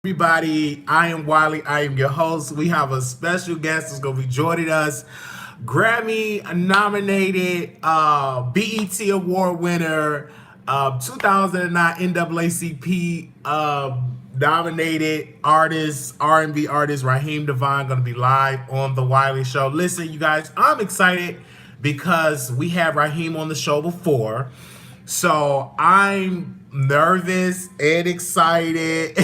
Everybody, I am Wiley. I am your host. We have a special guest that's going to be joining us. Grammy nominated, BET Award winner, 2009 NAACP nominated artist, R&B artist Raheem Devaughn going to be live on the Wiley Show. Listen, you guys, I'm excited because we had Raheem on the show before. So I'm nervous and excited.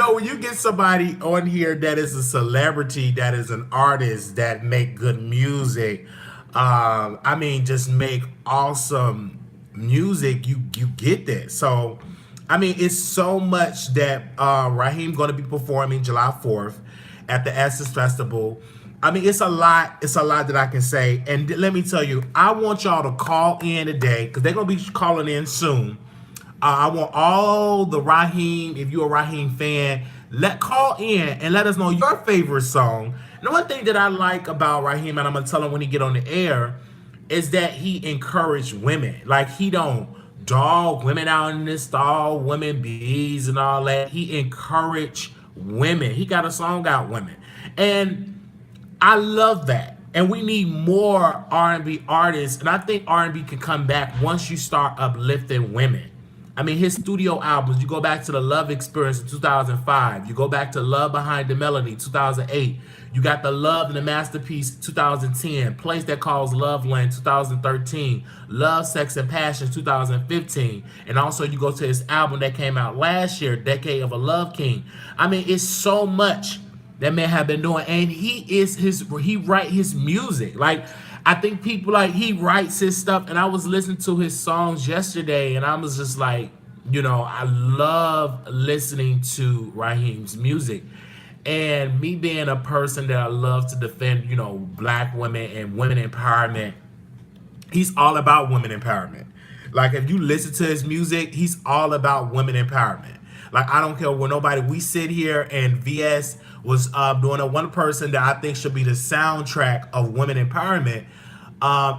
When you get somebody on here that is a celebrity, that is an artist, that make good music, just make awesome music, you get that. So, it's so much that Raheem going to be performing July 4th at the Essence Festival. It's a lot. It's a lot that I can say. And let me tell you, I want y'all to call in today because they're going to be calling in soon. I want all the Raheem, if you're a Raheem fan, call in and let us know your favorite song. And the one thing that I like about Raheem, and I'm going to tell him when he get on the air, is that he encouraged women. Like, he don't dog women out in this stall, women bees and all that. He encouraged women. He got a song out, women. And I love that. And we need more R&B artists. And I think R&B can come back once you start uplifting women. His studio albums, you go back to the Love Experience in 2005. You go back to Love Behind the Melody, 2008. You got the Love and the Masterpiece, 2010. Place That Calls Loveland, 2013. Love, Sex, and Passion, 2015. And also you go to his album that came out last year, Decade of a Love King. It's so much that man have been doing, and he write his music. Like, I think people, like, he writes his stuff, and I was listening to his songs yesterday, and I was just like, I love listening to Raheem's music. And me being a person that I love to defend, black women and women empowerment, he's all about women empowerment. Like, if you listen to his music, he's all about women empowerment. Like, I don't care what nobody, we sit here, and VS was doing one person that I think should be the soundtrack of women empowerment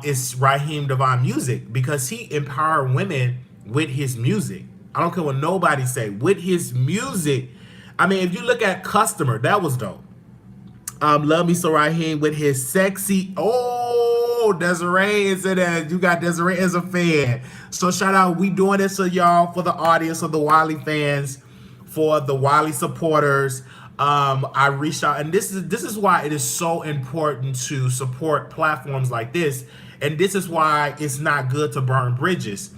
is Raheem Devaughn music, because he empowered women with his music. I don't care what nobody say, with his music. If you look at Customer, that was dope. Love Me So Raheem with his sexy, Desiree is in there. You got Desiree as a fan. So shout out, we doing this for y'all, for the audience of the Wiley fans, for the Wiley supporters. I reached out, and this is why it is so important to support platforms like this, and this is why it's not good to burn bridges,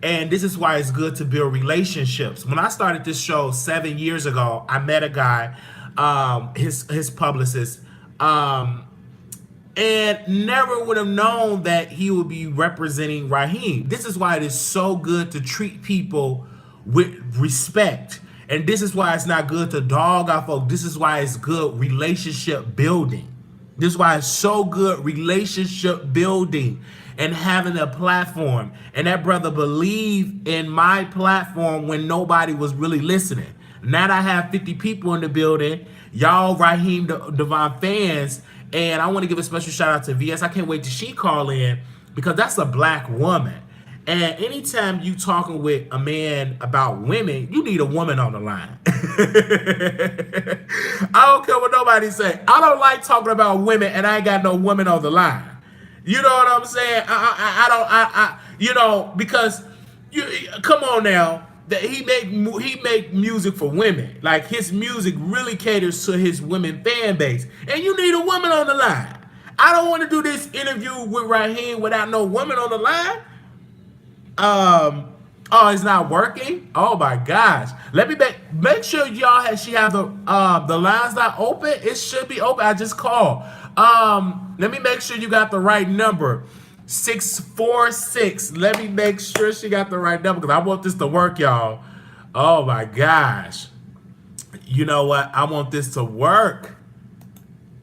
and this is why it's good to build relationships. When I started this show 7 years ago, I met a guy, his publicist, and never would have known that he would be representing Raheem. This is why it is so good to treat people with respect. And this is why it's not good to dog our folk. This is why it's good relationship building. This is why it's so good relationship building and having a platform. And that brother believed in my platform when nobody was really listening. Now that I have 50 people in the building, y'all Raheem Devaughn fans, and I want to give a special shout out to VS. I can't wait till she call in, because that's a black woman. And anytime you talking with a man about women, you need a woman on the line. I don't care what nobody say. I don't like talking about women, and I ain't got no woman on the line. You know what I'm saying? Because come on now. That he make music for women. Like, his music really caters to his women fan base, and you need a woman on the line. I don't want to do this interview with Raheem without no woman on the line. It's not working. Oh my gosh! Let me make sure y'all she have the lines not open. It should be open. I just called. Let me make sure you got the right number. 646. Let me make sure she got the right number, because I want this to work, y'all. Oh my gosh! You know what? I want this to work.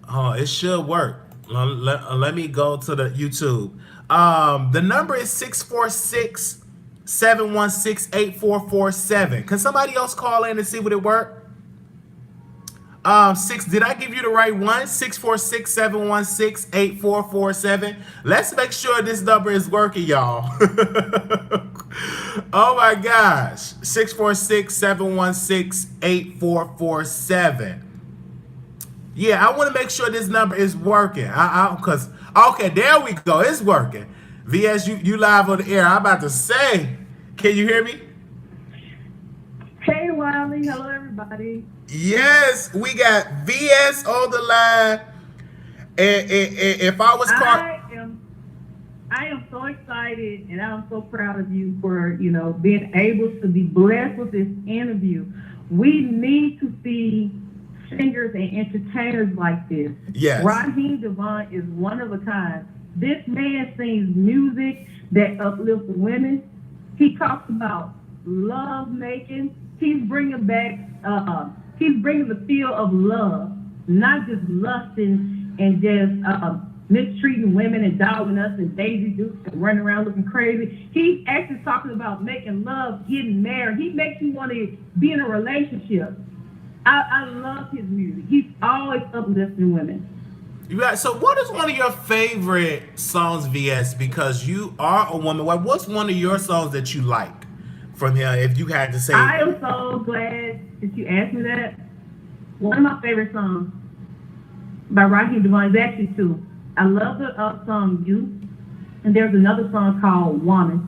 Oh, it should work. Let me go to the YouTube. The number is 646-716-8447. Can somebody else call in and see what it worked? Six. Did I give you the right one? 646-716-8447. Let's make sure this number is working, y'all. Oh my gosh. 646-716-8447. Yeah, I want to make sure this number is working. Cause okay, there we go. It's working. VS, you live on the air. I'm about to say, can you hear me? Hey, Wiley. Hello, everybody. Yes, we got VS on the line. And if I was caught, I am so excited, and I'm so proud of you for being able to be blessed with this interview. We need to see singers and entertainers like this. yes, Raheem Devaughn is one of a kind. This man sings music that uplifts women. He talks about love making. He's bringing back. He's bringing the feel of love, not just lusting and just mistreating women and dogging us and Daisy Dukes and running around looking crazy. He's actually talking about making love, getting married. He makes you want to be in a relationship. I love his music. He's always uplifting women. yeah. So, what is one of your favorite songs, VS? Because you are a woman. What's one of your songs that you like from him? If you had to say, I am so glad that you asked me that. One of my favorite songs by Raheem Devaughn is actually two. I love the song "You," and there's another song called "Woman."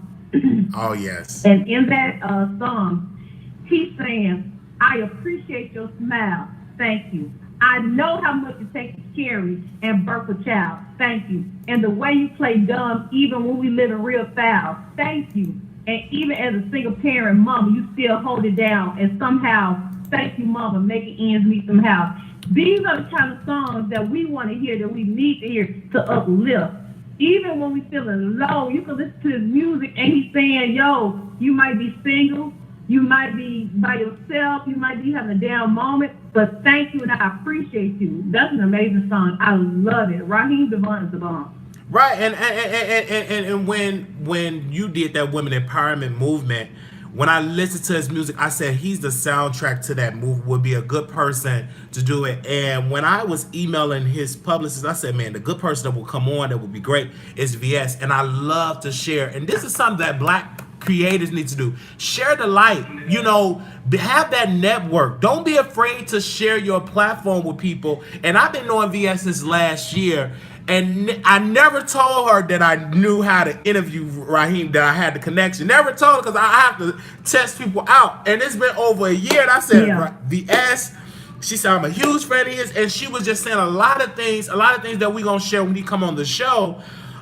oh yes, And in that song, he's saying, "I appreciate your smile. Thank you. I know how much it takes to carry and birth a child. Thank you. And the way you play dumb, even when we live in real foul. Thank you. And even as a single parent, mama, you still hold it down. And somehow, thank you, mama, making ends meet somehow." These are the kind of songs that we want to hear, that we need to hear to uplift. Even when we feeling low, you can listen to his music and he's saying, yo, you might be single, you might be by yourself, you might be having a down moment, but thank you and I appreciate you. That's an amazing song. I love it. Raheem Devaughn is the bomb. right. And when you did that women empowerment movement, when I listened to his music, I said he's the soundtrack to that movie. Would be a good person to do it. And when I was emailing his publicist, I said, man, the good person that will come on that would be great is VS. And I love to share. And this is something that Black creators need to do. Share the light. Have that network. Don't be afraid to share your platform with people. And I've been knowing VS since last year. And I never told her that I knew how to interview Raheem, that I had the connection. Never told her, because I have to test people out. And it's been over a year. And I said, Yeah. VS, she said, I'm a huge fan of his. And she was just saying a lot of things that we're going to share when he come on the show.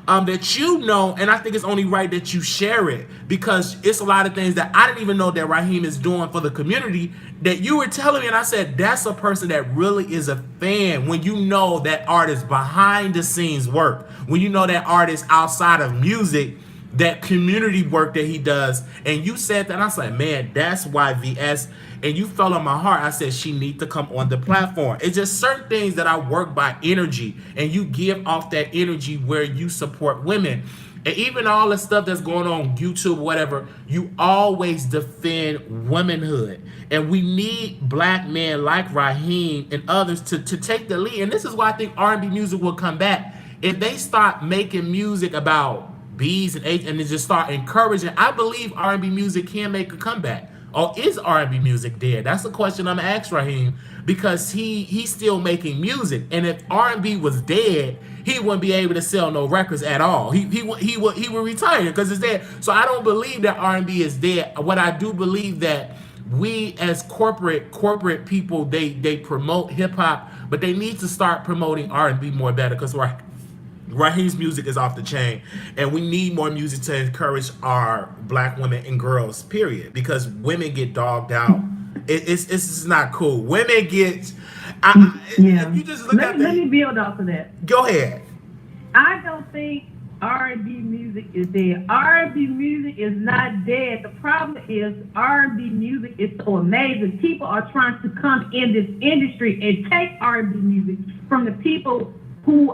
That and I think it's only right that you share it, because it's a lot of things that I didn't even know that Raheem is doing for the community that you were telling me, and I said, that's a person that really is a fan. When you know that artist behind the scenes work, when you know that artist outside of music, that community work that he does, and you said that, and I was like, man, that's why VS, and you fell on my heart. I said she need to come on the platform. It's just certain things that I work by energy, and you give off that energy where you support women. And even all the stuff that's going on YouTube, whatever, you always defend womanhood. And we need Black men like Raheem and others to take the lead. And this is why I think R&B music will come back. If they start making music about B's and H's and they just start encouraging, I believe R&B music can make a comeback. Or is R&B music dead? That's the question I'm gonna ask Raheem, because he's still making music. And if R&B was dead, he wouldn't be able to sell no records at all. He would retire because it's dead. So I don't believe that R&B is dead. What I do believe that we as corporate people, they promote hip hop, but they need to start promoting R&B more better, because Raheem's music is off the chain, and we need more music to encourage our Black women and girls, period, because women get dogged out. It's just not cool. Women get Yeah. if you just look at Let me build off of that. Go ahead. I don't think R&B music is dead. R&B music is not dead. The problem is R&B music is so amazing. People are trying to come in this industry and take R&B music from the people who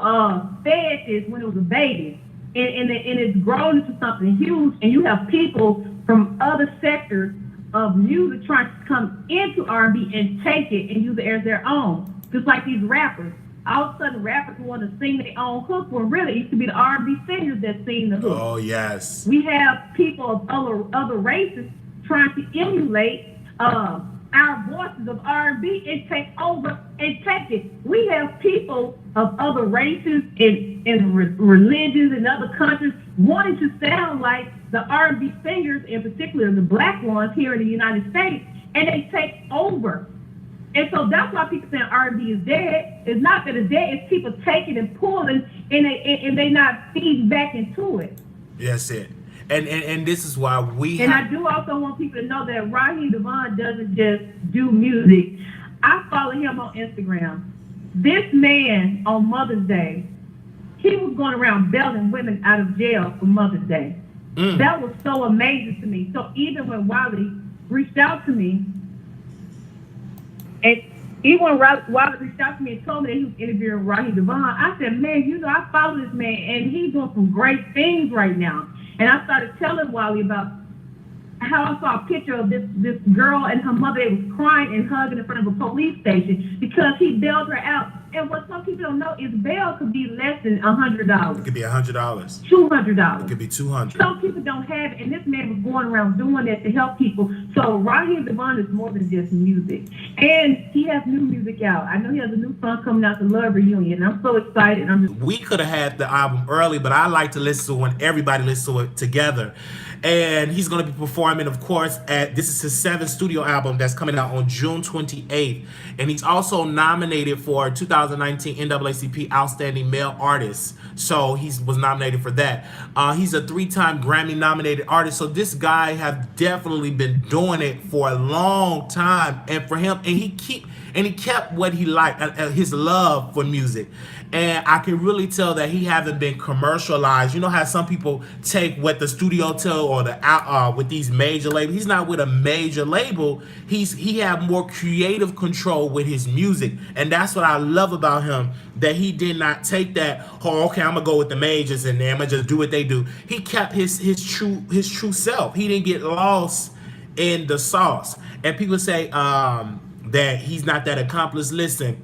fed this when it was a baby, and it's grown into something huge, and you have people from other sectors of music trying to come into R&B and take it and use it as their own. Just like these rappers. All of a sudden, rappers want to sing their own hook when really it should be the R&B singers that sing the hook. Oh yes. We have people of other races trying to emulate our voices of R&B and take over and take it. We have people of other races and religions and other countries wanting to sound like the R&B singers, in particular the black ones here in the United States, and they take over. And so that's why people saying R&B is dead. It's not that it's dead, it's people taking and pulling and they not feeding back into it. That's it. And this is why we And I do also want people to know that Raheem Devaughn doesn't just do music. I follow him on Instagram. This man on Mother's Day, he was going around bailing women out of jail for Mother's Day. That was so amazing to me. So even when Wiley reached out to me, and even when Wiley reached out to me and told me that he was interviewing Raheem Devaughn, I said, man, you know, I follow this man, and he's doing some great things right now. And I started telling Wiley about how I saw a picture of this girl and her mother. They was crying and hugging in front of a police station because he bailed her out. And what some people don't know is bail could be less than $100. It could be $100. $200. It could be $200. Some people don't have it, and this man was going around doing that to help people. So Raheem Devaughn is more than just music. And he has new music out. I know he has a new song coming out, The Love Reunion. I'm so excited. We could have had the album early, but I like to listen to when everybody listens to it together. And he's going to be performing, of course, this is his 7th studio album that's coming out on June 28th. And he's also nominated for 2019 NAACP Outstanding Male Artist. So he was nominated for that. He's a 3-time Grammy nominated artist. So this guy has definitely been doing it for a long time. And for him, and he kept what he liked, his love for music. And I can really tell that he haven't been commercialized. You know how some people take what the studio tell or with these major labels. He's not with a major label. He had more creative control with his music, and that's what I love about him. That he did not take that. Oh, okay, I'm gonna go with the majors and I'm gonna just do what they do. He kept his true self. He didn't get lost in the sauce. And people say that he's not that accomplished. Listen,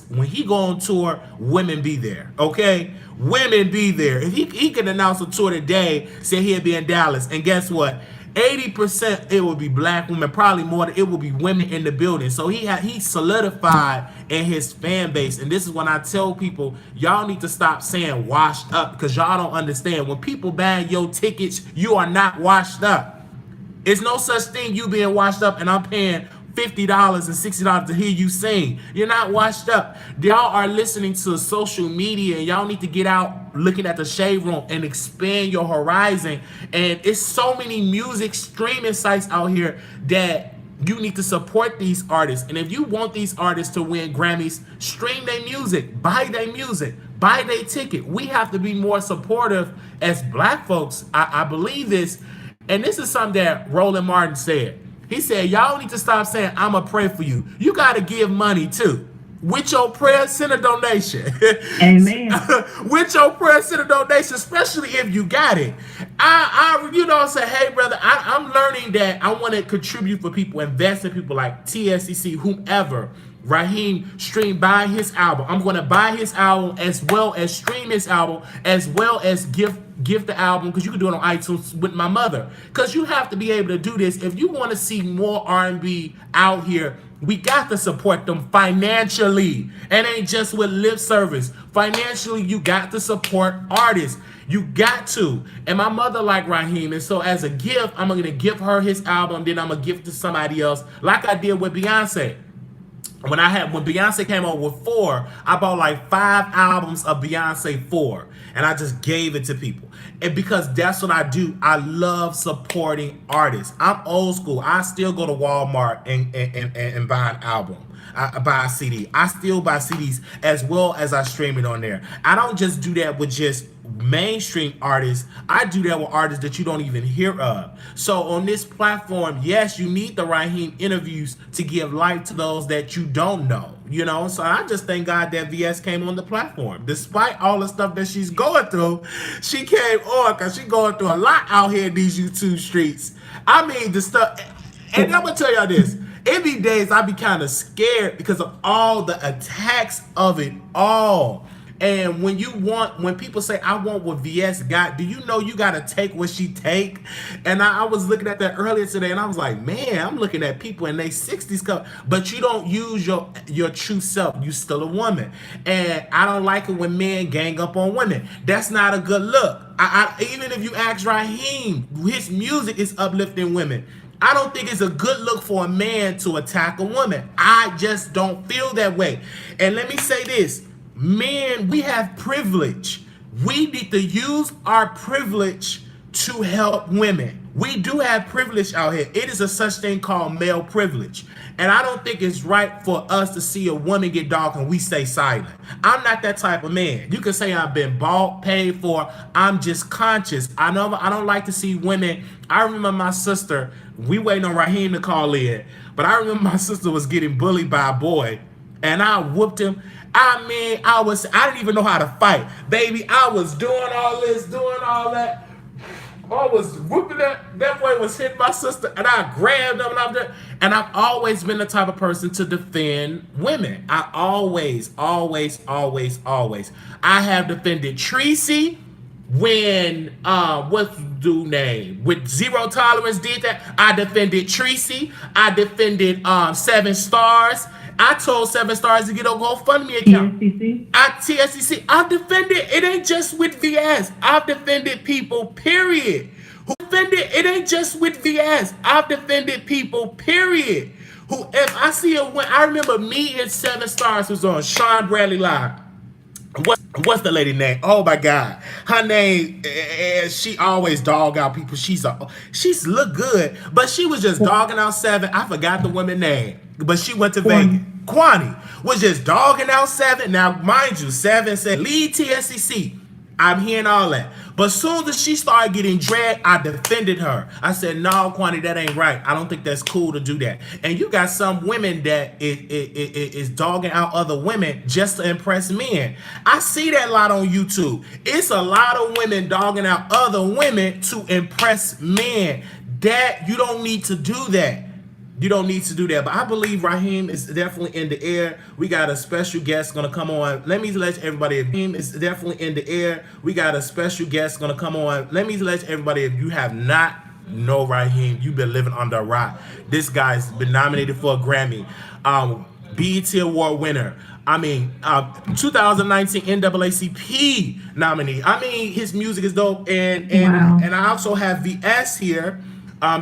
when he go on tour, women be there, okay? Women be there. If he can announce a tour today, say he'll be in Dallas, and guess what? 80% it will be black women, probably more. It will be women in the building. So he solidified in his fan base. And this is when I tell people, y'all need to stop saying washed up, because y'all don't understand. When people buy your tickets, you are not washed up. It's no such thing you being washed up and I'm paying $50 and $60 to hear you sing. You're not washed up. Y'all are listening to social media, and y'all need to get out looking at the shade room and expand your horizon. And it's so many music streaming sites out here that you need to support these artists. And if you want these artists to win Grammys, stream their music, buy their music, buy their ticket. We have to be more supportive as black folks. I believe this. And this is something that Roland Martin said. He said, y'all need to stop saying, I'ma pray for you. You got to give money too. With your prayer, send a donation. Amen. With your prayer, send a donation, especially if you got it. I say, hey, brother, I'm learning that I want to contribute for people, invest in people like TSCC, whomever. Raheem, buy his album. I'm going to buy his album as well as stream his album, as well as give the album, because you can do it on iTunes with my mother. Because you have to be able to do this. If you want to see more R&B out here, we got to support them financially. And ain't just with lip service. Financially, you got to support artists. You got to. And my mother liked Raheem, and so as a gift, I'm going to give her his album, then I'm going to give it to somebody else, like I did with Beyonce. When Beyonce came out with 4, I bought like 5 albums of Beyonce 4, and I just gave it to people. And because that's what I do, I love supporting artists. I'm old school. I still go to Walmart and buy an album. I buy a CD. I still buy CDs as well as I stream it on there. I don't just do that with just mainstream artists. I do that with artists that you don't even hear of. So on this platform, yes, you need the Raheem interviews to give light to those that you don't know. So I just thank God that VS came on the platform. Despite all the stuff that she's going through, she came on because she's going through a lot out here in these YouTube streets. I mean, the stuff, and I'm going to tell y'all this. it be days I be kind of scared because of all the attacks of it all. And when people say I want what VS got, do you know you gotta take what she take? And I was looking at that earlier today, and I was like, man, I'm looking at people in their 60s, but you don't use your true self. You still a woman, and I don't like it when men gang up on women. That's not a good look. Even if you ask Raheem, his music is uplifting women. I don't think it's a good look for a man to attack a woman. I just don't feel that way. And let me say this. Men, we have privilege. We need to use our privilege to help women. We do have privilege out here. It is a such thing called male privilege. And I don't think it's right for us to see a woman get dogged and we stay silent. I'm not that type of man. You can say I've been bought, paid for. I'm just conscious. I don't like to see women. I remember my sister, we waiting on Raheem to call in, but I remember my sister was getting bullied by a boy, and I whooped him. I mean, I didn't even know how to fight. Baby, I was doing all this, doing all that. I was whooping that boy was hitting my sister, and I grabbed him, and I've always been the type of person to defend women. I always. I have defended Tracy when, what's the dude name? With Zero Tolerance did that. I defended Tracy. I defended 7 Stars. I told 7 Stars to get a GoFundMe account. TSCC. TSCC. I've defended. It ain't just with VS. I've defended people, period. Who defended? It ain't just with VS. I've defended people, period. Who, if I see I remember me and 7 Stars was on Sean Bradley Live. What's the lady name? Oh my God, her name. She always dog out people. She's look good, but she was just dogging out 7. I forgot the woman name, but she went to Vegas. Kwani was just dogging out 7. Now, mind you, 7 said lead TSCC. I'm hearing all that. But as soon as she started getting dragged, I defended her. I said, no, Kwani, that ain't right. I don't think that's cool to do that. And you got some women that is dogging out other women just to impress men. I see that a lot on YouTube. It's a lot of women dogging out other women to impress men. That, you don't need to do that. You don't need to do that. But I believe Raheem is definitely in the air. We got a special guest gonna come on. Let me let everybody, Raheem is definitely in the air. We got a special guest gonna come on. Let me let everybody, if you have not know Raheem, you've been living under a rock. This guy's been nominated for a Grammy. BET Award winner. 2019 NAACP nominee. I mean, his music is dope. And Wow. and I also have VS here.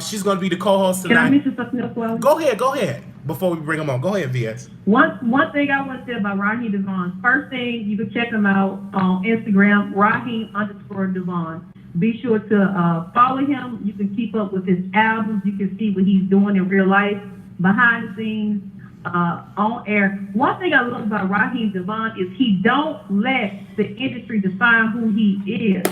She's going to be the co-host Can I tonight. mention something else, Wiley? Go ahead. Before we bring him on, go ahead, VS. One thing I want to say about Raheem Devaughn. First thing, you can check him out on Instagram, Raheem_Devaughn. Be sure to follow him. You can keep up with his albums. You can see what he's doing in real life, behind the scenes, on air. One thing I love about Raheem Devaughn is he don't let the industry define who he is.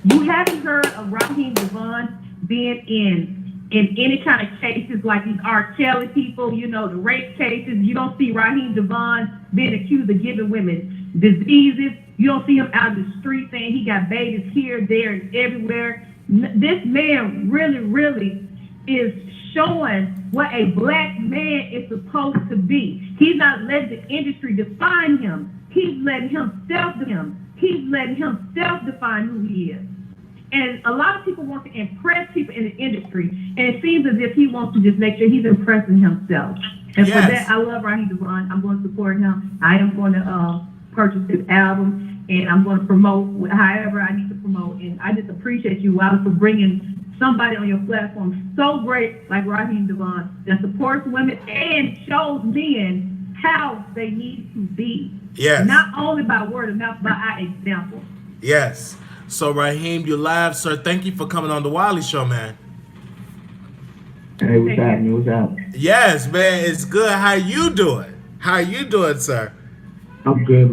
You haven't heard of Raheem Devaughn being in any kind of cases like these R. Kelly people, the rape cases. You don't see Raheem Devaughn being accused of giving women diseases. You don't see him out in the street saying he got babies here, there, and everywhere. This man really, really is showing what a black man is supposed to be. He's not letting the industry define him. He's letting himself define who he is. And a lot of people want to impress people in the industry, and it seems as if he wants to just make sure he's impressing himself. And Yes. for that, I love Raheem Devaughn. I'm going to support him. I am going to purchase his album, and I'm going to promote however I need to promote. And I just appreciate you, Wiley, for bringing somebody on your platform so great like Raheem Devaughn that supports women and shows men how they need to be. Yes. Not only by word of mouth, but by example. Yes. So Raheem, you're live, sir. Thank you for coming on the Wiley Show, man. Hey, what's happening? What's up? Yes, man. It's good. How you doing? Sir? I'm good.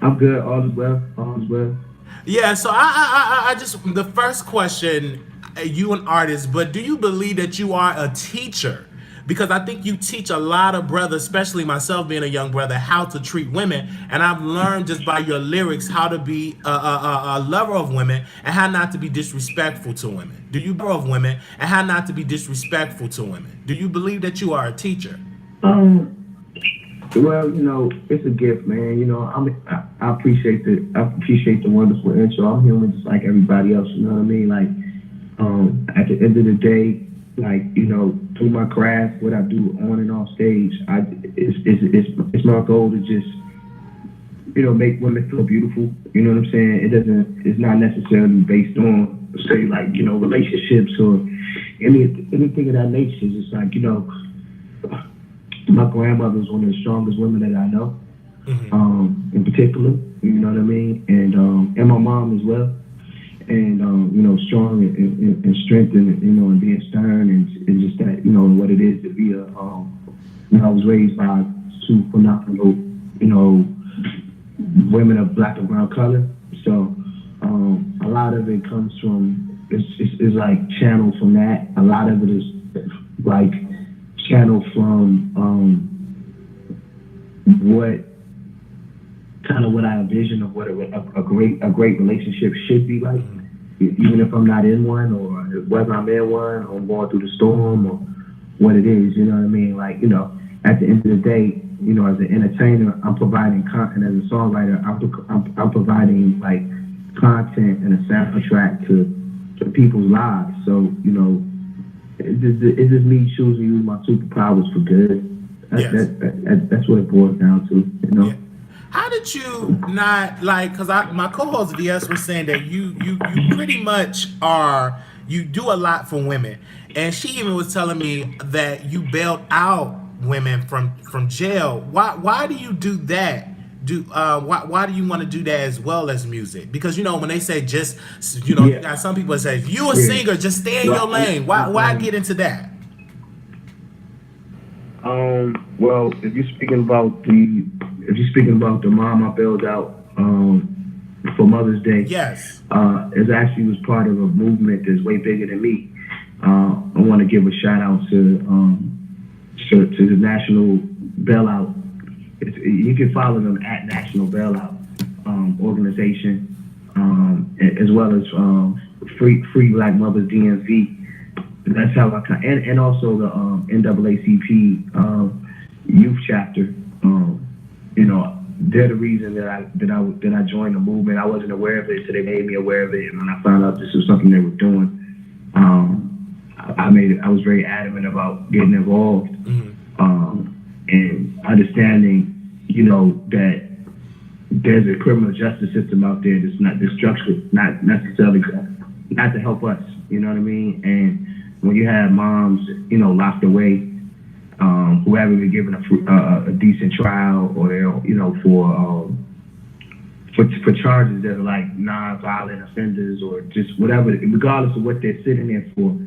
All is well. Yeah. So I just, the first question, you an artist, but do you believe that you are a teacher? Because I think you teach a lot of brothers, especially myself being a young brother, how to treat women. And I've learned just by your lyrics how to be a lover of women and how not to be disrespectful to women. Do you love women and how not to be disrespectful to women? Do you believe that you are a teacher? Um, well, it's a gift, man. I appreciate the wonderful intro. I'm human just like everybody else. You know what I mean? Like, at the end of the day, like, through my craft, what I do on and off stage, it's my goal to just, make women feel beautiful. You know what I'm saying? It's not necessarily based on, say, like, relationships or anything of that nature. It's just like, my grandmother is one of the strongest women that I know, in particular, you know what I mean? And my mom as well. And, strong and strength and being stern and just that, what it is to be I was raised by two phenomenal, women of black and brown color. So a lot of it comes from, it's like channeled from that. A lot of it is like channeled from what I envision of what a great relationship should be like, even if I'm not in one, or whether I'm in one or going through the storm, or what it is, you know what I mean? Like, at the end of the day, as an entertainer, I'm providing content. As a songwriter, I'm providing like content and a soundtrack to people's lives. So, it's just me choosing to use my superpowers for good. That's what it boils down to, Yeah. How did you not like? Because my co-host VS was saying that you pretty much you do a lot for women, and she even was telling me that you bailed out women from jail. Why do you do that? Why do you want to do that as well as music? Because when they say just you got some people that say if you a singer, just stay in your lane. Why get into that? Well, if you're speaking about the mom I bailed out for Mother's Day, yes, it actually was part of a movement that's way bigger than me. I want to give a shout out to the National Bailout. You can follow them at National Bailout organization, as well as Free Black Mothers DMV. That's how and also the NAACP youth chapter. They're the reason that I joined the movement. I wasn't aware of it, so they made me aware of it. And when I found out this was something they were doing, I was very adamant about getting involved, and understanding, that there's a criminal justice system out there that's structured not necessarily not to help us. You know what I mean? And when you have moms, locked away, who haven't been given a decent trial, or for charges that are like non-violent offenders, or just whatever, regardless of what they're sitting there for,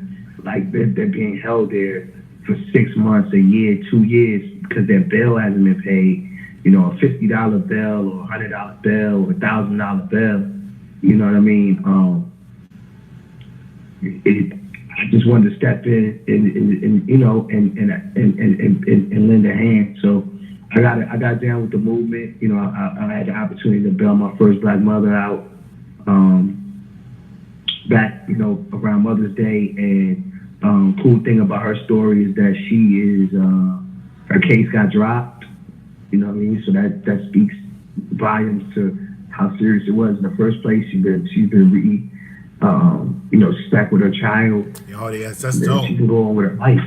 like they're being held there for 6 months, a year, 2 years, because their bail hasn't been paid. A $50 bill or $100 bill or $1,000 bill. You know what I mean? I just wanted to step in and lend a hand. So I got down with the movement. I had the opportunity to bail my first black mother out back, around Mother's Day. And cool thing about her story is that her case got dropped. You know what I mean? So that speaks volumes to how serious it was in the first place. She's been she's back with her child. Oh yes, that's dope. She can go on with her life,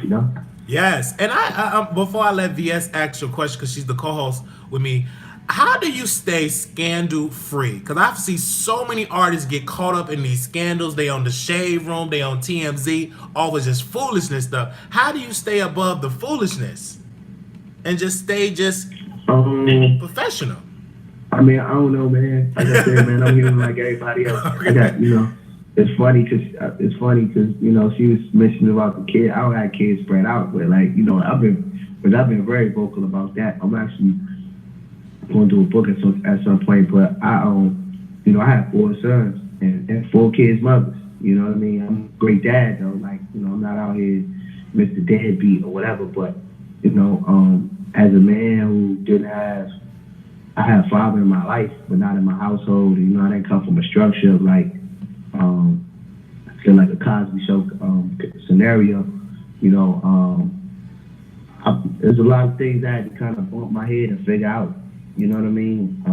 Yes, and I before I let VS ask your question, because she's the co-host with me, how do you stay scandal free? Because I've seen so many artists get caught up in these scandals. They on the Shade Room, they on TMZ, all the just foolishness stuff. How do you stay above the foolishness and just stay professional? I mean, I don't know, man. Like I said, man, I'm human like everybody else. Okay. I got, it's funny because she was mentioning about the kid. I don't have kids spread out, but like, I've been very vocal about that. I'm actually going to do a book at some point, but I have 4 sons and 4 kids' mothers. You know what I mean? I'm a great dad though. Like, I'm not out here Mr. Deadbeat or whatever, but as a man who didn't have, I had a father in my life, but not in my household. And, I didn't come from a structure of like, I feel like a Cosby Show scenario. there's a lot of things I had to kind of bump my head and figure out. You know what I mean?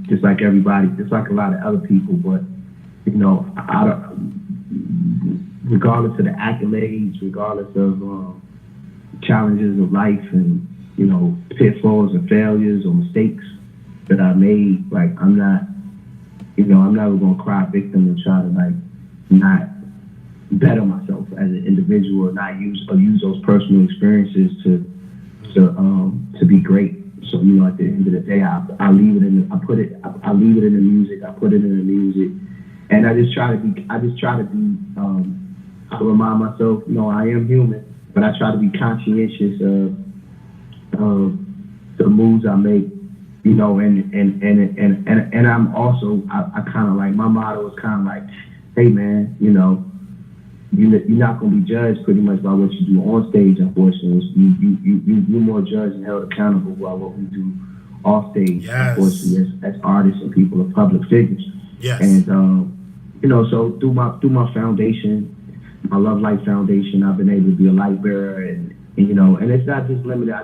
Just like everybody, just like a lot of other people. But you know, regardless of the accolades, regardless of challenges of life and you know pitfalls and failures or mistakes that I made, like I'm never gonna cry victim and try to like not better myself as an individual or not use those personal experiences to be great. So you know, at the end of the day, I leave it in. I leave it in the music. I put it in the music, and I just try to be. I remind myself, you know, I am human, but I try to be conscientious of the moves I make. You know, and I'm also I kind of like my motto is kind of like, hey man, you know. You're not going to be judged pretty much by what you do on stage, unfortunately. You're more judged and held accountable by what we do off stage, unfortunately, as artists and people of public figures. Yes. And, you know, so through my foundation, my Love Life Foundation, I've been able to be a light bearer. And you know, and it's not just limited.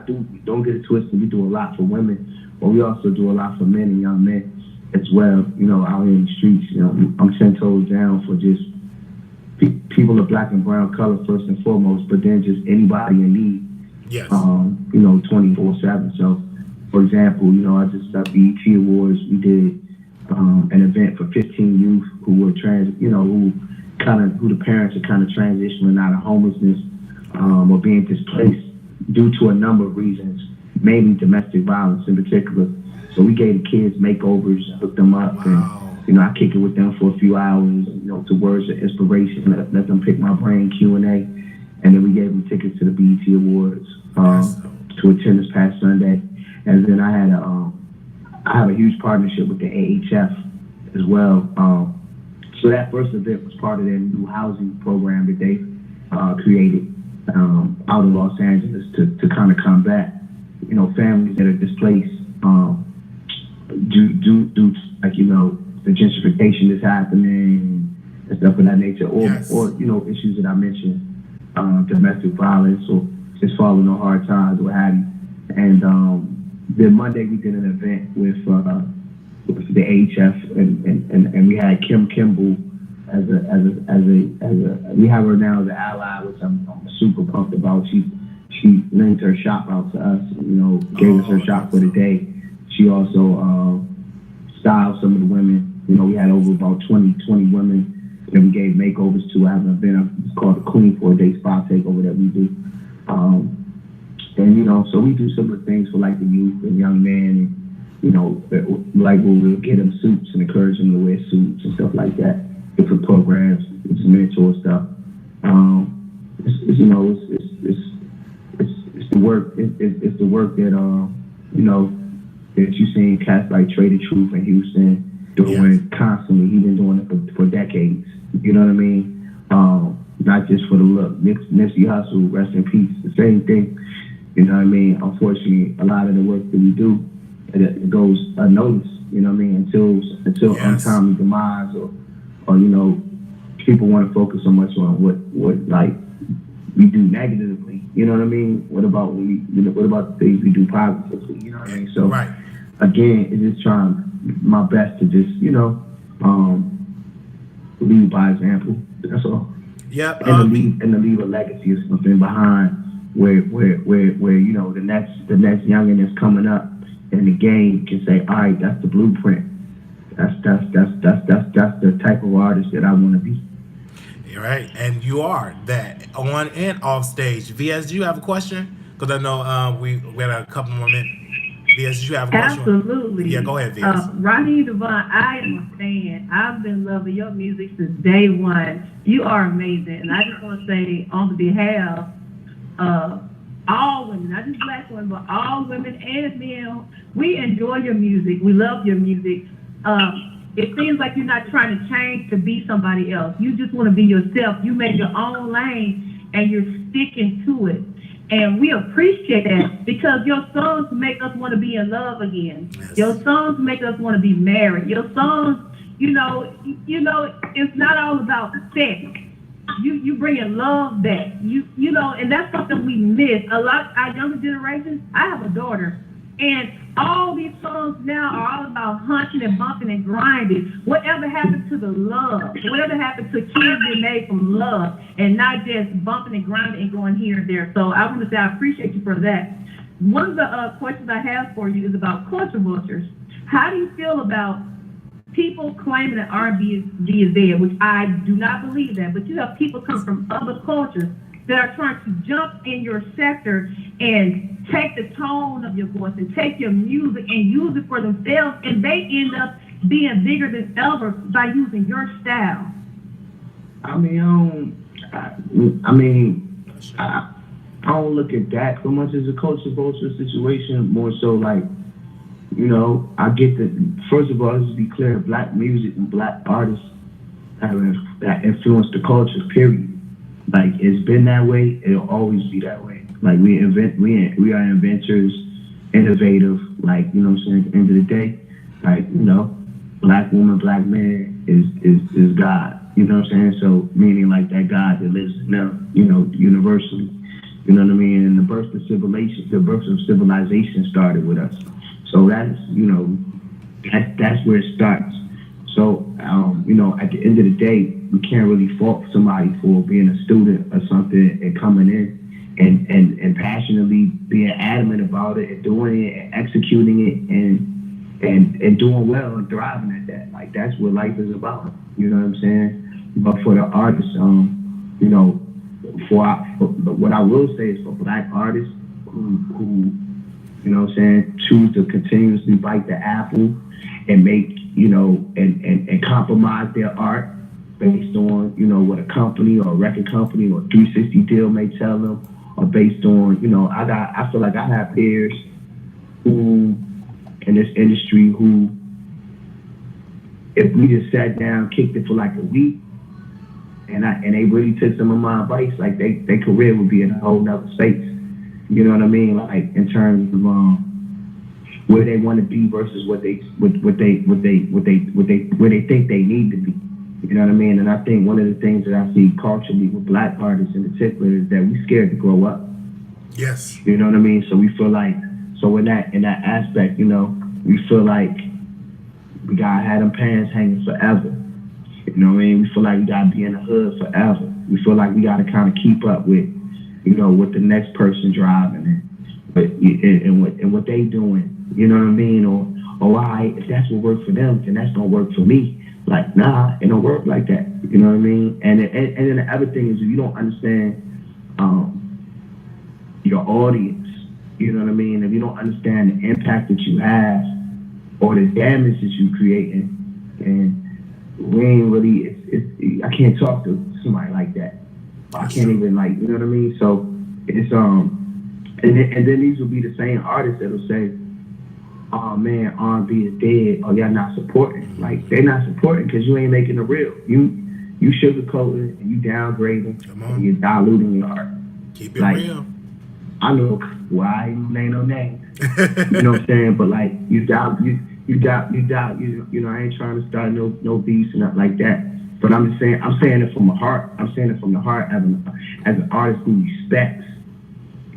Don't get it twisted. We do a lot for women, but we also do a lot for men and young men as well, you know, out here in the streets. You know, I'm 10 toes down for just people of black and brown color first and foremost, but then just anybody in need. Yes. You know, 24/7. So, for example, you know, I just at BET Awards, we did an event for 15 youth who were who the parents are kind of transitioning out of homelessness or being displaced due to a number of reasons, mainly domestic violence in particular. So we gave the kids makeovers, hooked them up, and you know, I kick it with them for a few hours, you know, to words of inspiration, let them pick my brain, Q&A, and then we gave them tickets to the BET Awards to attend this past Sunday. And then I have a huge partnership with the AHF as well. So that first event was part of their new housing program that they created out of Los Angeles to kind of combat, you know, families that are displaced due like, you know, the gentrification that's happening and stuff of that nature, or you know, issues that I mentioned, domestic violence or just falling on hard times, what have you. And then Monday we did an event with the AHF, and we had Kim Kimball as a we have her now as an ally, which I'm super pumped about. She lent her shop out to us, you know, gave us her shop for the day. She also styled some of the women. You know, we had over about 20 women that we gave makeovers to. I have an event, it's called the Queen for a Day Spa Takeover that we do. And, you know, so we do similar things for like the youth and young men, and, you know, like we'll get them suits and encourage them to wear suits and stuff like that. Different programs, it's mentor stuff. It's the work, it's the work that, you know, that you seen cats like Trader Truth in Houston doing constantly. He's been doing it for decades. You know what I mean? Not just for the look. Nipsey Hussle, rest in peace. The same thing. You know what I mean? Unfortunately, a lot of the work that we do, it goes unnoticed. You know what I mean? Until untimely demise, or you know, people want to focus so much on what like we do negatively. You know what I mean? What about what about the things we do positively? You know what I mean? So again, it's just trying my best to just, you know, lead by example. That's all. Yep. And to leave a legacy of something behind where you know the next youngin that's coming up in the game can say, all right, that's the blueprint. That's the type of artist that I want to be. You're right, and you are that on and off stage. VS, do you have a question? Because I know we got a couple more minutes. VS, do you have a question? Absolutely. Yeah, go ahead, VS. Raheem, Devaughn, I am a fan. I've been loving your music since day one. You are amazing, and I just want to say on behalf of all women, not just black women, but all women and men, we enjoy your music. We love your music. It seems like you're not trying to change to be somebody else. You just want to be yourself. You made your own lane, and you're sticking to it. And we appreciate that because your songs make us want to be in love again. Yes. Your songs make us want to be married. Your songs, you know, it's not all about sex. You bringing love back. You know, and that's something we miss. A lot our younger generation. I have a daughter, and all these songs now are all about hunching and bumping and grinding. Whatever happened to the love? Whatever happened to kids being made from love and not just bumping and grinding and going here and there? So I want to say I appreciate you for that. One of the questions I have for you is about culture vultures. How do you feel about people claiming that R&B is dead, which I do not believe that, but you have people coming from other cultures that are trying to jump in your sector and take the tone of your voice and take your music and use it for themselves, and they end up being bigger than ever by using your style. I don't look at that so much as a culture vulture situation, more so like, you know, I get that. First of all, let's be clear: black music and black artists that influence the culture. Period. Like it's been that way; it'll always be that way. Like we are inventors, innovative. Like you know what I'm saying. At the end of the day, like you know, black woman, black man is God. You know what I'm saying. So meaning like that God that lives now, you know, universally. You know what I mean. And the birth of civilization started with us. So that's, you know, that's where it starts. So, you know, at the end of the day, we can't really fault somebody for being a student or something and coming in and passionately being adamant about it and doing it and executing it and doing well and thriving at that. Like, that's what life is about. You know what I'm saying? But for the artists, you know, but what I will say is for black artists who you know what I'm saying, choose to continuously bite the apple and make, you know, and compromise their art based on, you know, what a company or a record company or a 360 deal may tell them, or based on, you know, I feel like I have peers who in this industry who, if we just sat down, kicked it for like a week, and they really took some of my advice, like their career would be in a whole nother space. You know what I mean? Like in terms of where they want to be versus where they think they need to be. You know what I mean? And I think one of the things that I see culturally with black artists in particular is that we scared to grow up. Yes. You know what I mean? So we feel like, so in that aspect, you know, we feel like we gotta have them pants hanging forever. You know what I mean? We feel like we gotta be in the hood forever. We feel like we gotta kind of keep up with, you know, what the next person driving and what they doing, you know what I mean? Or if that's what works for them, then that's gonna work for me. Like, nah, it don't work like that. You know what I mean? And then the other thing is, if you don't understand your audience, you know what I mean? If you don't understand the impact that you have or the damage that you creating, and we ain't really, I can't talk to somebody like that. I can't even, like, you know what I mean? So it's and then these will be the same artists that'll say, "Oh man, R&B is dead," or "Y'all not supporting." Like, they're not supporting because you ain't making it real. You sugarcoating and you downgrading and you're diluting your art. Keep it like, real. I know why I ain't name no name. You know what I'm saying? But like you doubt. You know, I ain't trying to start no beefs and nothing like that. But I'm just saying, I'm saying it from the heart. I'm saying it from the heart as an artist who respects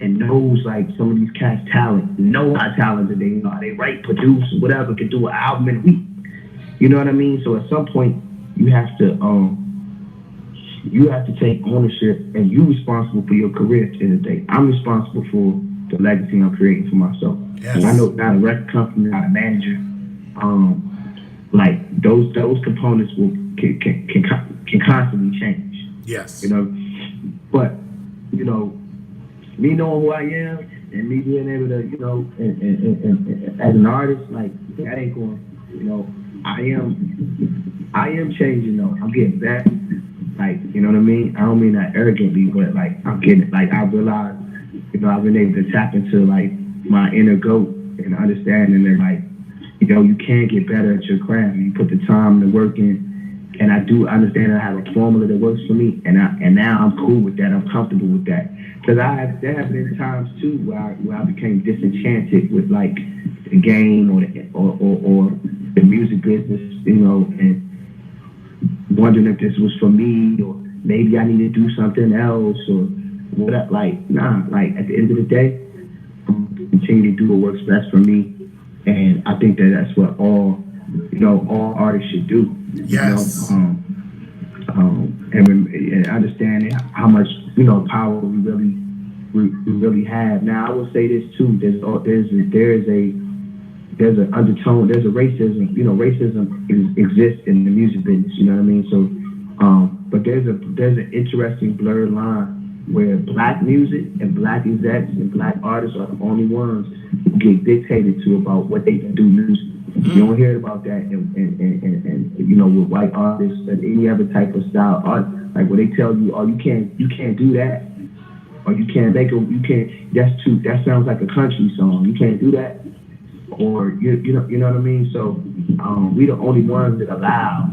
and knows, like, some of these cats' talent, know how talented they are. They write, produce, whatever, can do an album in a week. You know what I mean? So at some point, you have to take ownership, and you're responsible for your career at the end of the day. I'm responsible for the legacy I'm creating for myself. Yes. And I know not a record company, not a manager. Like those components can constantly change. Yes. You know, but you know, me knowing who I am and me being able to, you know, and as an artist, like, that ain't going. You know, I am changing though. I'm getting better. Like, you know what I mean? I don't mean that arrogantly, but like I'm getting, like, I realize, you know, I've been able to tap into like my inner goat and understanding that, like, you know, you can get better at your craft. You put the time and the work in, and I do understand that I have a formula that works for me, and now I'm cool with that. I'm comfortable with that, because there have been times too where I became disenchanted with, like, the game or the music business, you know, and wondering if this was for me, or maybe I need to do something else or whatever. Like, nah, like at the end of the day, continue to do what works best for me. And I think that that's what all artists should do. Yes. And understanding how much, power we really have. Now, I will say this too. There's an undertone. There's a racism. Racism exists in the music business. You know what I mean? So, but there's an interesting blurred line where black music and black execs and black artists are the only ones who get dictated to about what they can do music. You don't hear about that and with white artists and any other type of style art, like where they tell you, oh, you can't do that, or you can't that sounds like a country song, you can't do that, or you know what I mean. So we the only ones that allow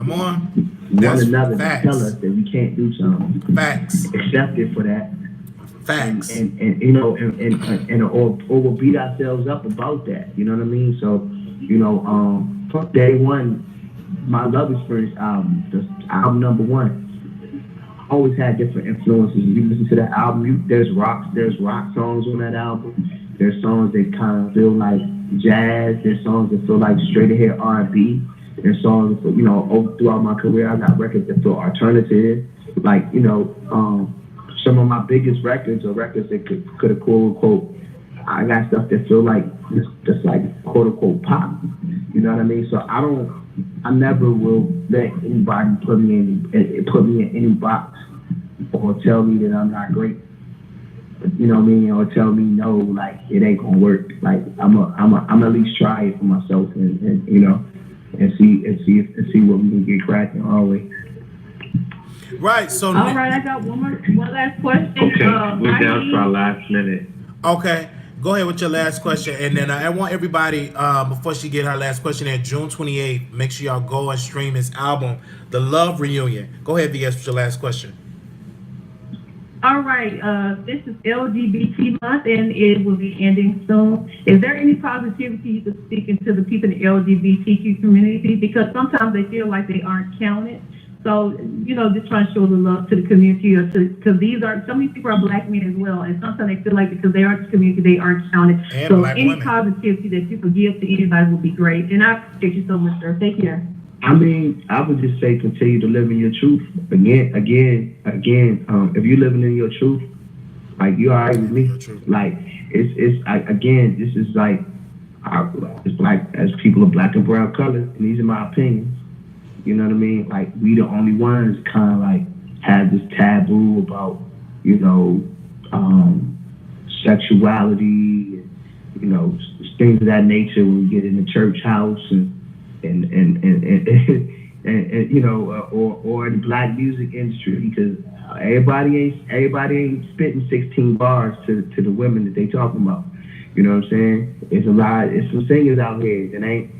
one another to tell us that we can't do something. Facts. Accept it for that. Facts. And or we'll beat ourselves up about that. You know what I mean? So, from day one, my Love Experience album, the album number one, always had different influences. You listen to that album, there's rock songs on that album. There's songs that kind of feel like jazz. There's songs that feel like straight ahead R&B. There's songs that, throughout my career, I got records that feel alternative. Like, some of my biggest records are records that could have quote unquote, I got stuff that feel like just like quote unquote pop. You know what I mean? So I never will let anybody put me in any box or tell me that I'm not great. You know what I mean? Or tell me no, like it ain't gonna work. Like I'm at least try it for myself and see what we can get cracking always. Right. So all right, I got one last question. Okay, we're down to our last minute. Okay, go ahead with your last question, and then I want everybody before she get her last question in June 28th. Make sure y'all go and stream his album, The Love Reunion. Go ahead, VS, with your last question. All right, this is LGBT month, and it will be ending soon. Is there any positivity you could speak into the people in the LGBTQ community? Because sometimes they feel like they aren't counted. So, just trying to show the love to the community, because some of these people are black men as well, and sometimes they feel like because they aren't the community, they aren't counted. And so black any women. positivity that you could give to anybody would be great. And I appreciate you so much, sir. Take care. I mean, I would just say continue to live in your truth. Again, if you're living in your truth, like you all right with me, like this is like, it's black, as people of black and brown color, and these are my opinions. You know what I mean? Like, we the only ones kind of like have this taboo about, sexuality, and, things of that nature when we get in the church house and or in the black music industry, because everybody ain't spitting 16 bars to the women that they talking about. You know what I'm saying? It's some singers out here that ain't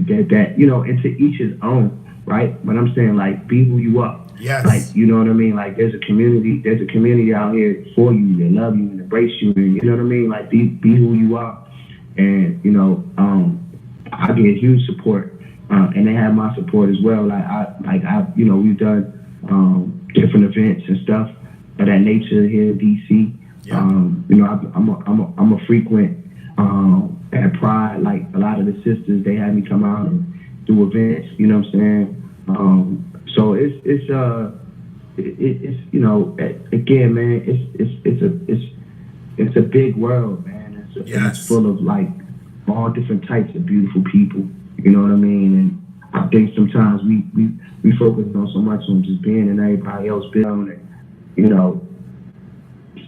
that and to each his own. Right, but I'm saying, like, be who you are. Yes. Like, you know what I mean? Like, there's a community out here for you. They love you and embrace you, and you know what I mean? Like, be who you are. And I get huge support, and they have my support as well. We've done different events and stuff of that nature here in DC. Yeah. I'm a frequent at Pride. Like, a lot of the sisters, they had me come out and do events, you know what I'm saying? So it's again, man, it's a big world, man. It's full of like all different types of beautiful people, you know what I mean? And I think sometimes we focus on so much on just being in everybody else building,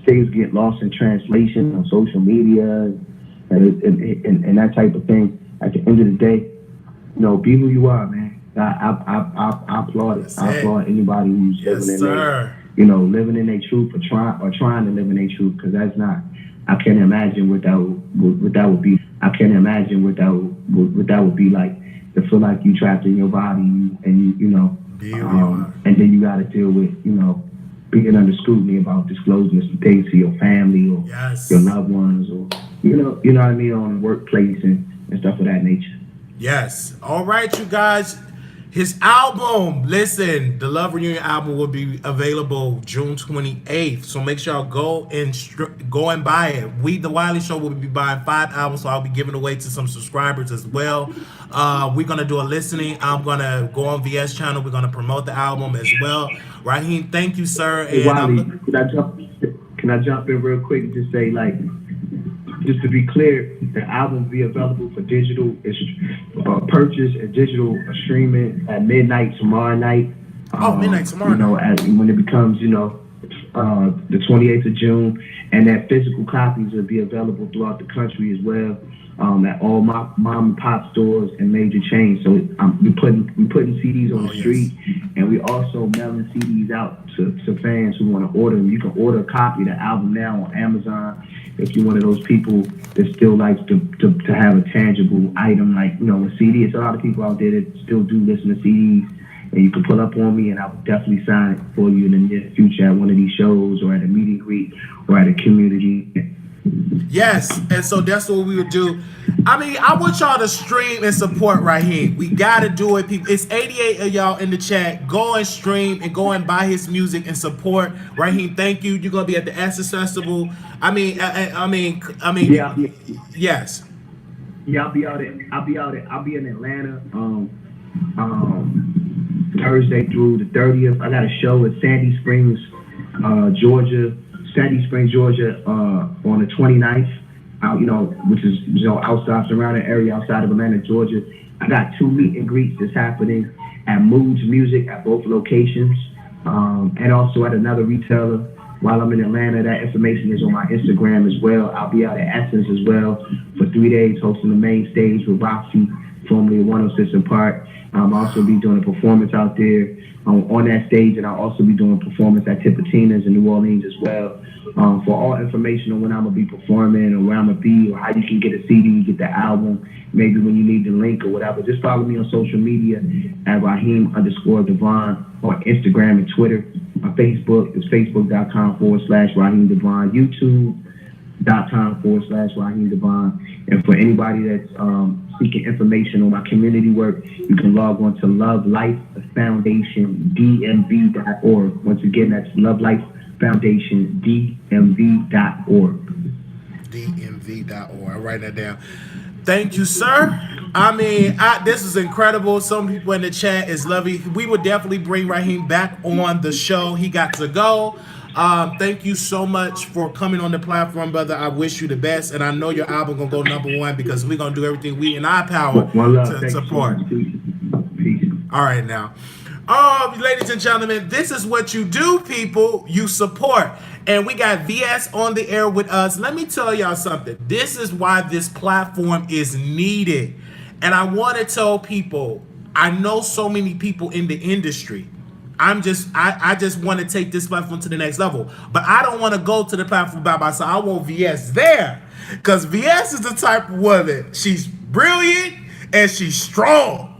things get lost in translation on social media and that type of thing. At the end of the day, be who you are, man. I applaud it. I applaud anybody who's living in their truth or trying to live in their truth, because that's not. I can't imagine what that would be. I can't imagine what that would be like, to feel like you trapped in your body and and then you got to deal with being under scrutiny about disclosing some things to your family or your loved ones, or you know what I mean, on the workplace and stuff of that nature. Yes. All right, you guys. His album, listen, the Love Reunion album will be available June 28th. So make sure y'all go and buy it. We, the Wiley Show, will be buying 5 albums, so I'll be giving away to some subscribers as well. We're gonna do a listening. I'm gonna go on VS channel. We're gonna promote the album as well. Raheem, thank you, sir. Hey, And Wiley, can I jump in real quick and just say, like, just to be clear, the album will be available for digital purchase and digital streaming at midnight tomorrow night. Midnight tomorrow night. When it becomes, the 28th of June, and that physical copies will be available throughout the country as well, at all my mom and pop stores and major chains. So we're putting CDs on the street, and we also mailing CDs out to fans who want to order them. You can order a copy of the album now on Amazon if you're one of those people that still likes to have a tangible item, like, a CD. It's a lot of people out there that still do listen to CDs, and you can pull up on me, and I will definitely sign it for you in the near future at one of these shows or at a meet and greet or at a community. yes, and so that's what we would do. I mean, I want y'all to stream and support Raheem. We gotta do it, people. It's 88 of y'all in the chat. Go and stream and go and buy his music and support Raheem. Thank you. You're gonna be at the Essence Festival. I mean, Yeah, yes. Yeah, I'll be in Atlanta Thursday through the 30th. I got a show at Sandy Springs, Georgia, on the 29th. Which is outside, surrounding area outside of Atlanta, Georgia. I got 2 meet and greets that's happening at Moods Music at both locations, and also at another retailer while I'm in Atlanta. That information is on my Instagram as well. I'll be out at Essence as well for 3 days, hosting the main stage with Roxy, formerly 106 and Park. I'll also be doing a performance out there on that stage, and I'll also be doing a performance at Tipitina's in New Orleans as well. For all information on when I'm going to be performing or where I'm going to be or how you can get a CD, get the album, maybe when you need the link or whatever, just follow me on social media at Raheem_Devaughn on Instagram and Twitter. My Facebook is facebook.com/Raheem Devaughn, youtube.com/Raheem Devaughn. And for anybody that's seeking information on my community work, you can log on to Love Life Foundation DMV.org. Once again, that's Love Life Foundation DMV.org. DMV.org. I'll write that down. Thank you, sir. I mean, this is incredible. Some people in the chat is lovely. We would definitely bring Raheem back on the show. He got to go. Thank you so much for coming on the platform, brother. I wish you the best, and I know your album gonna go #1 because we're gonna do everything we in our power to support. Peace. All right, now. Ladies and gentlemen, this is what you do, people. You support. And we got VS on the air with us. Let me tell y'all something. This is why this platform is needed. And I want to tell people, I know so many people in the industry. I just want to take this platform to the next level. But I don't want to go to the platform by myself. I want VS there. Because VS is the type of woman. She's brilliant and she's strong.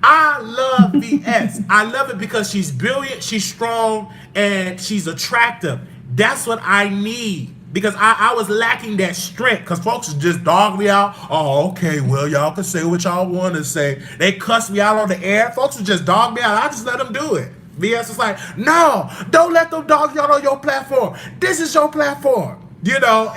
I love VS. I love it because she's brilliant, she's strong, and she's attractive. That's what I need. Because I was lacking that strength. Because folks just dog me out. Oh, okay, well, y'all can say what y'all want to say. They cuss me out on the air. Folks would just dog me out. I just let them do it. VS is like, no, don't let them dog you out on your platform. This is your platform. Never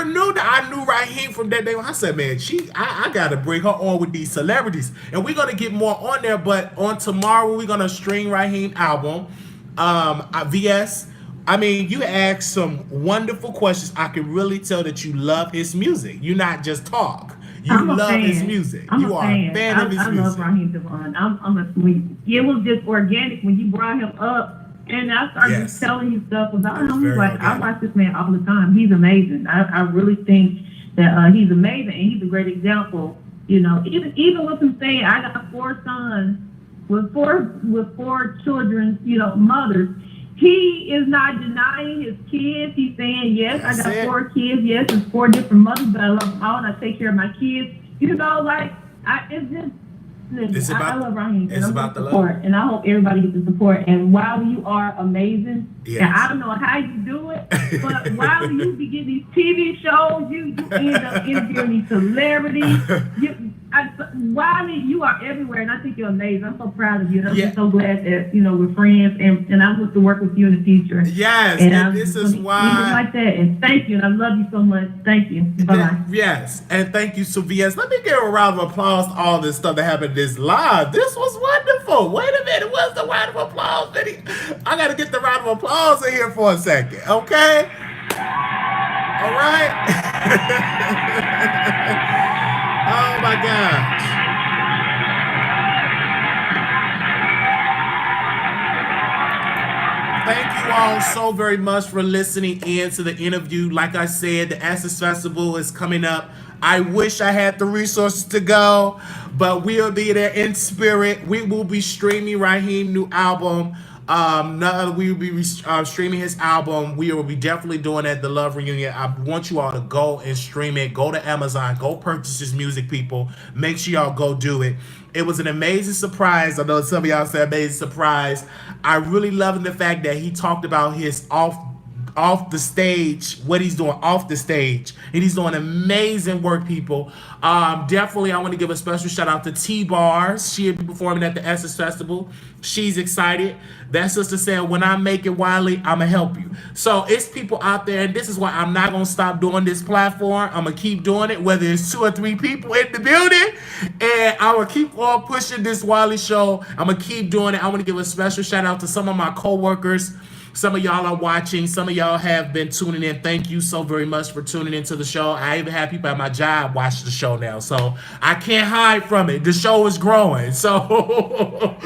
knew that. I knew Raheem from that day when I said, man, I got to bring her on with these celebrities. And we're going to get more on there. But on tomorrow, we're going to stream Raheem album. VS, I mean, you asked some wonderful questions. I can really tell that you love his music. You not just talk. You love his music. You are a fan of his music. I love Raheem Devaughn. It was just organic when you brought him up. And I started telling you stuff about him. Like, I watch this man all the time. He's amazing. I really think that he's amazing, and he's a great example. Even with him saying, I got 4 sons with four children, mothers. He is not denying his kids. He's saying, yes, I got 4 kids. Yes, it's 4 different mothers, but I love them all, and I take care of my kids. It's just. Listen, I love Raheem. It's about the love. And I hope everybody gets the support. And while you are amazing, yes. And I don't know how you do it, but while you be getting these TV shows, you end up interviewing these celebrities. Wiley, you are everywhere, and I think you're amazing. I'm so proud of you. And I'm Yeah. just so glad that we're friends, and I hope to work with you in the future. Yes, And and I'm this just is gonna why. keep it like that. And thank you, and I love you so much. Thank you. Bye bye. Yes, and thank you, Sylvias. Let me give a round of applause to all this stuff that happened this live. This was wonderful. Wait a minute, where's the round of applause? I gotta get the round of applause in here for a second, okay? All right. Oh my gosh. Thank you all so very much for listening in to the interview. Like I said, the Essence Festival is coming up. I wish I had the resources to go, but we'll be there in spirit. We will be streaming Raheem new album. We will be streaming his album. We will be definitely doing that, the Love Reunion. I want you all to go and stream it. Go to Amazon. Go purchase his music, people. Make sure y'all go do it. It was an amazing surprise. I know some of y'all said amazing surprise. I really loved the fact that he talked about his off the stage, what he's doing off the stage, and he's doing amazing work, people. Definitely, I want to give a special shout out to T-Bars. She'll be performing at the Essence Festival. She's excited. That sister said, when I make it, Wiley, I'm gonna help you. So it's people out there, and this is why I'm not gonna stop doing this platform. I'm gonna keep doing it, whether it's 2 or 3 people in the building, and I'm gonna keep on pushing this Wiley Show. I'm gonna keep doing it. I want to give a special shout out to some of my co-workers. Some of y'all are watching. Some of y'all have been tuning in. Thank you so very much for tuning into the show. I even have people at my job watch the show now, so I can't hide from it. The show is growing. So,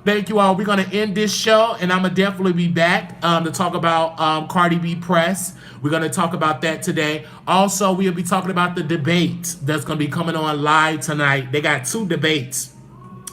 thank you all. We're going to end this show, and I'm going to definitely be back to talk about Cardi B Press. We're going to talk about that today. Also, we'll be talking about the debate that's going to be coming on live tonight. They got 2 debates.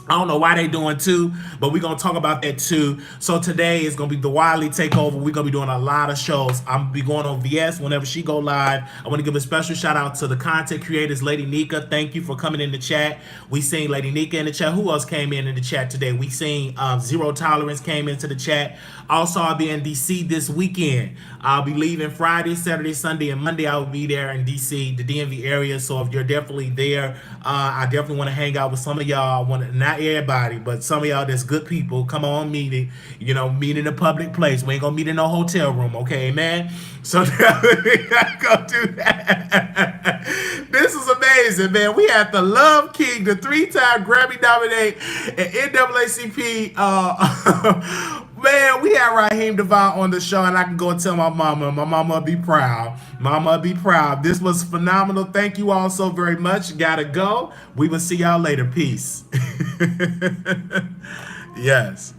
I don't know why they doing 2, but we're going to talk about that too. So today is going to be the Wiley Takeover. We're going to be doing a lot of shows. I'm going to be going on VS whenever she go live. I want to give a special shout out to the content creators, Lady Nika. Thank you for coming in the chat. We seen Lady Nika in the chat. Who else came in the chat today? We seen Zero Tolerance came into the chat. Also, I'll be in DC this weekend. I'll be leaving Friday, Saturday, Sunday, and Monday. I will be there in DC, the DMV area. So if you're definitely there, I definitely want to hang out with some of y'all. Not everybody, but some of y'all that's good people. Come on, meet it. Meet in a public place. We ain't gonna meet in no hotel room, okay, man? So definitely go do that. This is amazing, man. We have the Love King, the 3-time Grammy nominated and NAACP. Man, we had Raheem Devaughn on the show, and I can go and tell my mama. My mama will be proud. Mama will be proud. This was phenomenal. Thank you all so very much. Gotta go. We will see y'all later. Peace. Yes.